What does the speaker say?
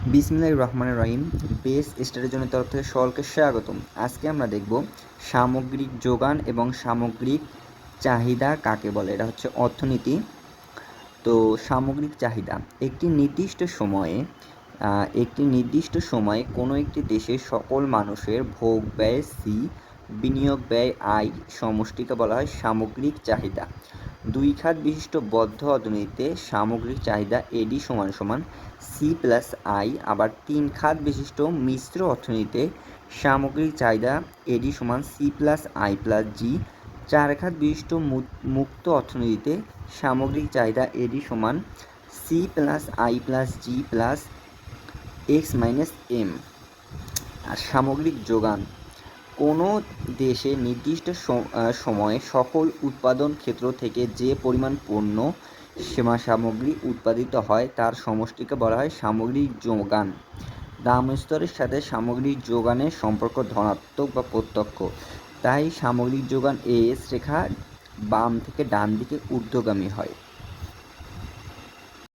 বিসমিল্লাহির রহমানির রহিম। বেস স্টাডির জন্য তরফ থেকে সকলকে স্বাগতম। আজকে আমরা দেখব সামগ্রিক যোগান এবং সামগ্রিক চাহিদা কাকে বলে। এটা হচ্ছে অর্থনীতি। তো সামগ্রিক চাহিদা একটি নির্দিষ্ট সময়ে কোনো একটি দেশের সকল মানুষের ভোগ ব্যয় সি, বিনিয়োগ ব্যয় আই সমষ্টিকে বলা হয় সামগ্রিক চাহিদা। দুই খাত বিশিষ্ট বদ্ধ অর্থনীতিতে সামগ্রিক চাহিদা এডি সমান সমান সি প্লাস আই। আবার তিন খাত বিশিষ্ট মিশ্র অর্থনীতিতে সামগ্রিক চাহিদা এডি সমান C plus I plus G. চার খাত বিশিষ্ট মুক্ত অর্থনীতিতে সামগ্রিক চাহিদা এডি সমান C plus I plus G plus X minus M. আর সামগ্রিক যোগান কোনো দেশে নির্দিষ্ট সময়ে সকল উৎপাদন ক্ষেত্র থেকে যে পরিমাণ পণ্য সেবা সামগ্রী উৎপাদিত হয় তার সমষ্টিকে বলা হয় সামগ্রিক যোগান। দাম স্তরের সাথে সামগ্রিক যোগানের সম্পর্ক ধনাত্মক বা প্রত্যক্ষ, তাই সামগ্রিক যোগান এস রেখা বাম থেকে ডান দিকে ঊর্ধ্বগামী হয়।